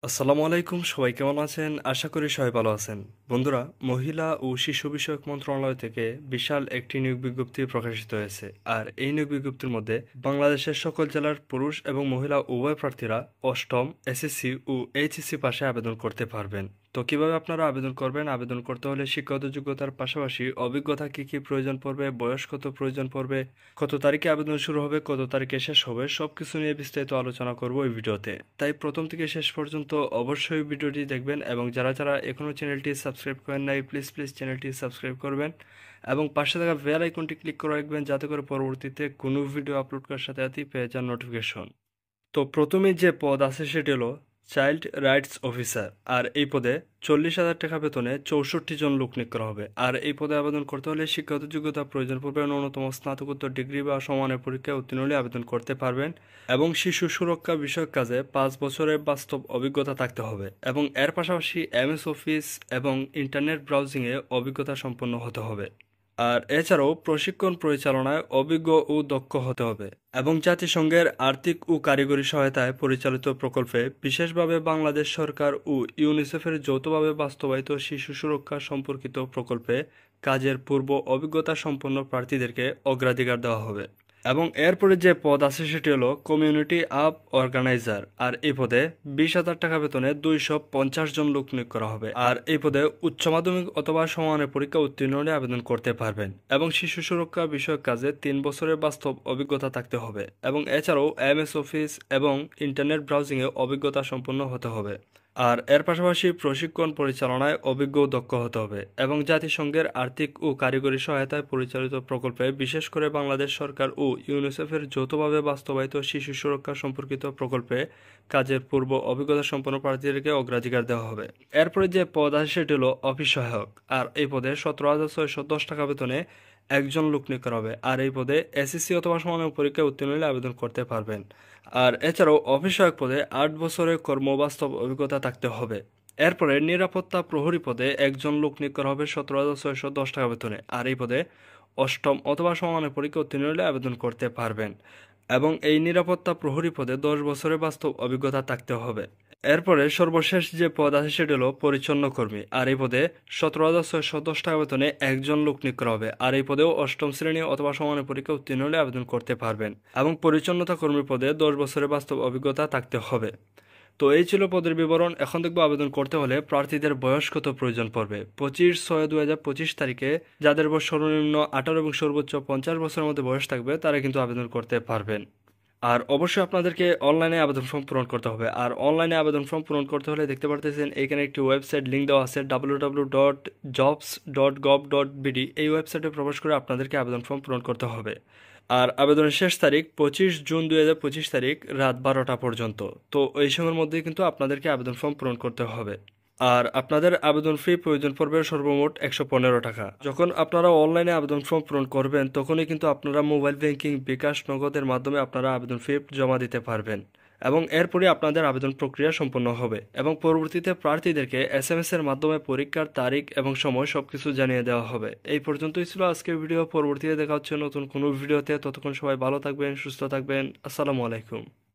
আসসালামু আলাইকুম, সবাই কেমন আছেন? আশা করি সবাই ভালো আছেন। বন্ধুরা, মহিলা ও শিশু বিষয়ক মন্ত্রণালয় থেকে বিশাল একটি নিয়োগ বিজ্ঞপ্তি প্রকাশিত হয়েছে। আর এই নিয়োগ বিজ্ঞপ্তির মধ্যে বাংলাদেশের সকল জেলার পুরুষ এবং মহিলা উভয় প্রার্থীরা অষ্টম এসএসসি ও এইচএসসি পাশে আবেদন করতে পারবেন। তো কিভাবে আপনারা আবেদন করবেন? আবেদন করতে হলে শিক্ষাগত যোগ্যতার পাশাপাশি অভিজ্ঞতা কি কি প্রয়োজন পড়বে, বয়স কত প্রয়োজন পড়বে, কত তারিখে আবেদন শুরু হবে, কত তারিখে শেষ হবে, সবকিছু নিয়ে বিস্তারিত আলোচনা করব এই ভিডিওতে। তাই প্রথম থেকে শেষ পর্যন্ত অবশ্যই ভিডিওটি দেখবেন এবং যারা যারা এখনও চ্যানেলটি সাবস্ক্রাইব করেন নাই প্লিজ চ্যানেলটি সাবস্ক্রাইব করবেন এবং পাশে থাকা বেল আইকনটি ক্লিক করে রাখবেন যাতে করে পরবর্তীতে কোনো ভিডিও আপলোড করার সাথে সাথেই পেয়ে যান নোটিফিকেশন। তো প্রথমে যে পদ আছে সেটি হলো চাইল্ড রাইটস অফিসার। আর এই পদে 40,000 টাকা বেতনে 64 জন লোক নিয়োগ করা হবে। আর এই পদে আবেদন করতে হলে শিক্ষাগত যোগ্যতা প্রয়োজন পড়বে ন্যূনতম স্নাতকোত্তর ডিগ্রি বা সমানের পরীক্ষায় উত্তীর্ণ হলে আবেদন করতে পারবেন এবং শিশু সুরক্ষা বিষয়ক কাজে 5 বছরের বাস্তব অভিজ্ঞতা থাকতে হবে এবং এর পাশাপাশি এমএস অফিস এবং ইন্টারনেট ব্রাউজিংয়ে অভিজ্ঞতা সম্পন্ন হতে হবে। আর এছাড়াও প্রশিক্ষণ পরিচালনায় অভিজ্ঞ ও দক্ষ হতে হবে এবং জাতিসংঘের আর্থিক ও কারিগরি সহায়তায় পরিচালিত প্রকল্পে, বিশেষভাবে বাংলাদেশ সরকার ও ইউনিসেফের যৌথভাবে বাস্তবায়িত শিশু সুরক্ষা সম্পর্কিত প্রকল্পে কাজের পূর্ব অভিজ্ঞতা সম্পন্ন প্রার্থীদেরকে অগ্রাধিকার দেওয়া হবে। এবং এরপরে যে পদ আছে সেটি হলো কমিউনিটি আপ অর্গানাইজার। আর এই পদে 20,000 টাকা বেতনে 250 জন লোক নিয়োগ করা হবে। আর এই পদে উচ্চ মাধ্যমিক অথবা সমানের পরীক্ষা উত্তীর্ণ হলে আবেদন করতে পারবেন এবং শিশু সুরক্ষা বিষয়ক কাজে 3 বছরের বাস্তব অভিজ্ঞতা থাকতে হবে এবং এছাড়াও এমএস অফিস এবং ইন্টারনেট ব্রাউজিংয়ে অভিজ্ঞতা সম্পন্ন হতে হবে। আর এর পাশাপাশি প্রশিক্ষণ পরিচালনায় অভিজ্ঞ ও দক্ষ হতে হবে এবং জাতিসংঘের আর্থিক ও কারিগরি সহায়তায় পরিচালিত প্রকল্পে, বিশেষ করে বাংলাদেশ সরকার ও ইউনিসেফের যৌথভাবে বাস্তবায়িত শিশু সুরক্ষা সম্পর্কিত প্রকল্পে কাজের পূর্ব অভিজ্ঞতা সম্পন্ন প্রার্থীদেরকে অগ্রাধিকার দেওয়া হবে। এরপরে যে পদ আছে সেটি হলো অফিস সহায়ক। আর এই পদে 17,610 টাকা বেতনে একজন লোক নিয়োগ করা হবে। আর এই পদে এসএসসি অথবা সমানের পরীক্ষায় উত্তীর্ণ হলে আবেদন করতে পারবেন। আর এছাড়াও অফিস সহায়ক পদে 8 বছরের কর্মবাস্তব অভিজ্ঞতা থাকতে হবে। এরপরে নিরাপত্তা প্রহরী পদে একজন লোক নিয়োগ করা হবে 17,610 টাকা বেতনে। আর এই পদে অষ্টম অথবা সমানের পরীক্ষা উত্তীর্ণ হলে আবেদন করতে পারবেন এবং এই নিরাপত্তা প্রহরী পদে 10 বছরের বাস্তব অভিজ্ঞতা থাকতে হবে। এরপরে সর্বশেষ যে পদ আছে সেটি হলো পরিচ্ছন্ন কর্মী। আর এই পদে 17,610 টাকা বেতনে একজন লোক নিয়োগ করা হবে। আর এই পদেও অষ্টম শ্রেণী অথবা সমানের পরীক্ষা উত্তীর্ণ হলে আবেদন করতে পারবেন এবং পরিচ্ছন্নতা কর্মী পদে 10 বছরের বাস্তব অভিজ্ঞতা থাকতে হবে। তো এই ছিল পদের বিবরণ। এখন দেখবো আবেদন করতে হলে প্রার্থীদের বয়স কত প্রয়োজন পড়বে। 25/6/2025 তারিখে যাদের বয়স সর্বনিম্ন 18 এবং সর্বোচ্চ 50 বছরের মধ্যে বয়স থাকবে তারা কিন্তু আবেদন করতে পারবেন। আর অবশ্যই আপনাদেরকে অনলাইনে আবেদন ফর্ম পূরণ করতে হবে। আর অনলাইনে আবেদন ফর্ম পূরণ করতে হলে দেখতে পারতেছেন এখানে একটি ওয়েবসাইট লিঙ্ক দেওয়া আছে www.jobs.gov.bd। এই ওয়েবসাইটে প্রবেশ করে আপনাদেরকে আবেদন ফর্ম পূরণ করতে হবে। আর আবেদনের শেষ তারিখ 25 জুন 2025 তারিখ রাত 12টা পর্যন্ত। তো এই সময়ের মধ্যেই কিন্তু আপনাদেরকে আবেদন ফর্ম পূরণ করতে হবে। আর আপনাদের আবেদন ফি প্রয়োজন পড়বে সর্বমোট 115 টাকা। যখন আপনারা অনলাইনে আবেদন ফর্ম পূরণ করবেন তখনই কিন্তু আপনারা মোবাইল ব্যাংকিং, বিকাশ, নগদের মাধ্যমে আপনারা আবেদন ফি জমা দিতে পারবেন এবং এরপরে আপনাদের আবেদন প্রক্রিয়া সম্পন্ন হবে এবং পরবর্তীতে প্রার্থীদেরকে এসএমএস এর মাধ্যমে পরীক্ষার তারিখ এবং সময় সবকিছু জানিয়ে দেওয়া হবে। এই পর্যন্তই ছিল আজকের ভিডিও। পরবর্তীতে দেখা হচ্ছে নতুন কোনো ভিডিওতে। ততক্ষণ সবাই ভালো থাকবেন, সুস্থ থাকবেন। আসসালামু আলাইকুম।